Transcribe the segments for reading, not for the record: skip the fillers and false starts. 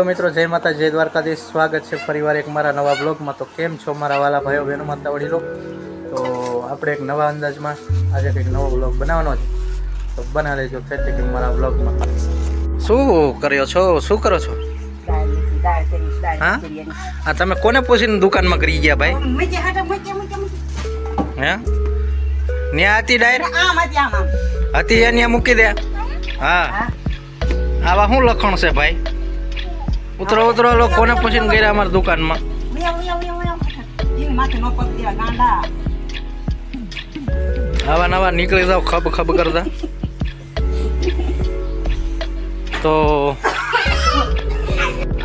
મિત્રો, જય માતા, જય દ્વારકાધીશ. સ્વાગત છે ફરીવાર એક મારા નવા બ્લોગમાં. તો કેમ છો મારા વાલા ભાઈઓ બહેનો, માતા વડીલો? તો આપણે એક નવા અંદાજમાં આજે કંઈક નવો બ્લોગ બનાવવાનો છે, તો બના લેજો ખેતી કે મારા બ્લોગમાં. શું કર્યો છો? શું કરો છો? હા, આ તમે કોને પૂછીને દુકાનમાં કરી ગયા ભાઈ? હે, ન્યા હતી ડાયર હતી, ત્યાં મૂકી દે. હા, આવા શું લખણ છે ભાઈ? ઉતરો ઉતરો, લો કોને પૂછીને ગયા અમારી દુકાનમાં? આવા નવા નીકળી જાવ ખબ ખબ કરતા. તો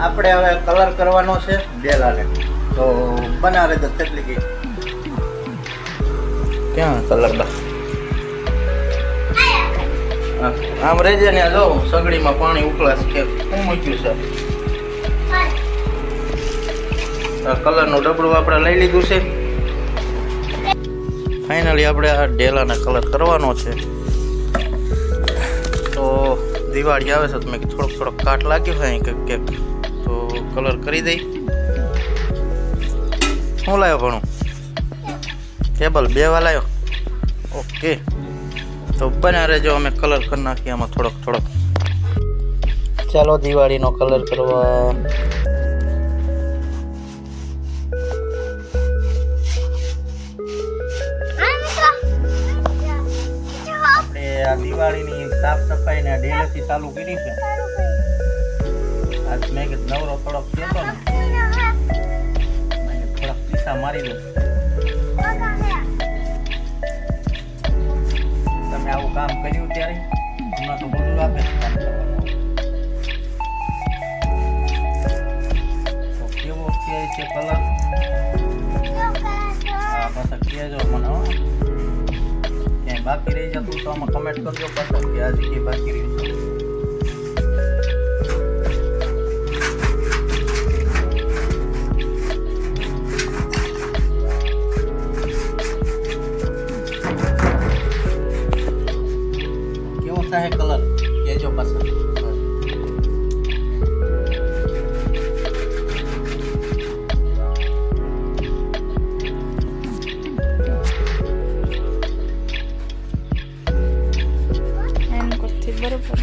આપણે હવે કલર કરવાનો છે ડેલાને, તો બનાવે તો કેટલી ગઈ ક્યાં કલર બા આમ રેજે ને. જો સગડીમાં પાણી ઉકળાશ કે શું મૂક્યું છે. કલરનું ડબડું આપણે લઈ લીધું છે. ફાઇનલી આપણે આ ડેલાને કલર કરવાનો છે. તો દિવાળી આવે છે તો મેં થોડોક કાટ લાગ્યો હોય કે તો કલર કરી દઈ. શું લાવ્યો ભણું? ટેબલ 2 વા લાવ્યો. ઓકે, તો બના રહેજો, અમે કલર કરી નાખીએ આમાં થોડોક. ચાલો દિવાળીનો કલર કરવા. આપણે આ દિવાળીની સાફ સફાઈ ને ડેલેથી ચાલુ કરી છે. આજ મેં નવરો થોડોક થયો ને, થોડાક પીસા મારી દઉં. તમે આવું કામ કર્યું ત્યારે હમણાં તો બધું આપે છે કામ કરવાનું. તો કેવો કે છે કલર? હા, પાછા કહેજો મને. ક્યાંય બાકી રહી જતું તો આમાં કમેન્ટ કરજો પાછા કે આ જગ્યાએ બાકી રહ્યું છે. है कलर ये जो पसंद बरोबर.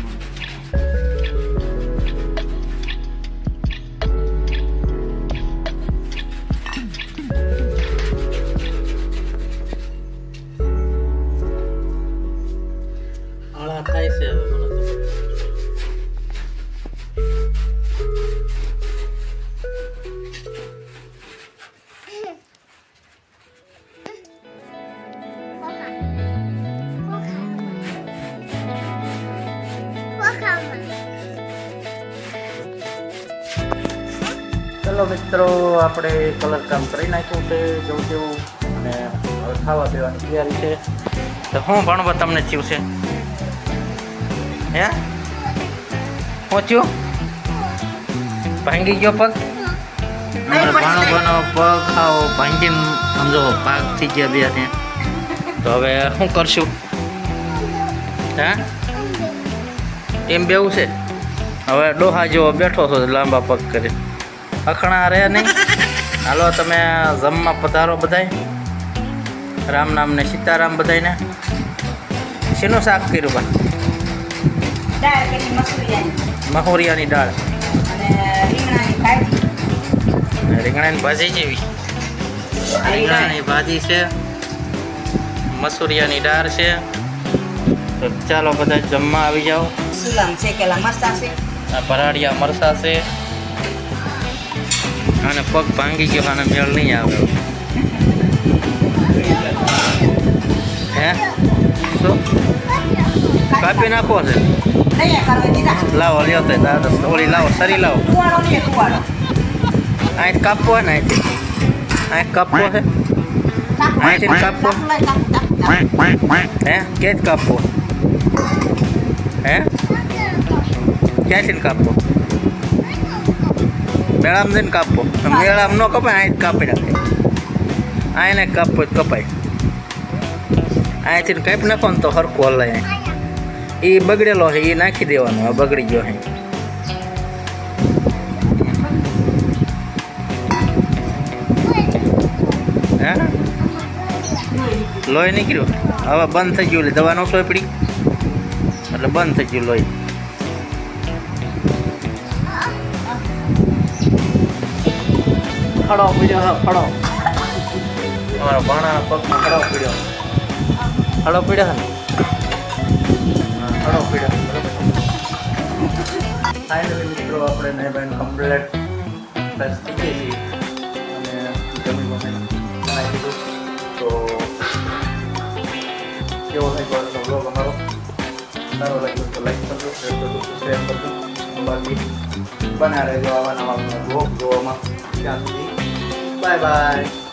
થાય છે હવે મને તો. ચલો મિત્રો, આપણે કલર કામ કરી નાખ્યું છે જેવું અને હવે ખાવા પીવાની તૈયારી છે. તો હું ભણવા તમને થયું છે? હે, પહોંચ્યું? ભાંગી ગયો પગ? ભાણો પગ ખાઓ ભાંગી સમજો પાક થઈ ગયા બે ને. તો હવે શું કરશું? હે, એમ બેવું છે? હવે ડોહા જેવો બેઠો છો લાંબા પગ કરી, અખણા રહે નહીં. હાલો તમે જમવા પધારો બધાય. રામ નામ ને સીતારામ બધાયને. શેનું શાક કર્યું બા? મહોરિયાની દાળ રીંગણાની ભાજી જેવી. રીંગણાની ભાજી છે, મસૂરિયાની દાળ છે. તો ચાલો બધા જમવા આવી જાઓ. આ ભરાડિયા મરસા છે. અને પગ ભાંગી ગયો, આને મેળ નહીં આવે. હે, શું કાપી નાખો છે? લાવો લ્યો તો ઓલી લાવો, સરી લાવો. અહીં કાપવો ને, અહીંથી અહીં કાપવો છે, અહીંથી કાપવો. હે, કે જ કાપવો? હે, ક્યાંથી કાપવો? મેળામાં જઈને કાપવો? મેળામાં ન કપાય, અહીં કાપી નાખે. અહીંને કાપવો જ કપાય. અહીંથી કાપી નાખો ને તો હરખું હલાય. એ બગડેલો છે એ નાખી દેવાનો. આ બગડી ગયો છે. લોહી નીકળ્યું. હવે બંધ થઈ ગયું. એટલે દવા ન સોંપડી એટલે બંધ થઈ ગયું લોહી. ખડો પીડ્યો. ખડો અમારા ભાણા પગમાં ખડો પીડ્યો. ખડો પીડ્યો ને ખડો પીડ્યો. ફાઇનલી મિત્રો આપણે નહેબાઈને કમ્પ્લેટ ફ્રેશ થઈ ગઈ છીએ અને જમી બનાવી દીધું. તો કેવો લાગ્યો તો બ્લોગ અમારો સારો લાગ્યો તો લાઈક કરજો, શેર કરજો, શેર કરજો. બાકી બના રહેજો આવા નવા બ્લોગ જોવામાં. ત્યાં સુધી બાય બાય.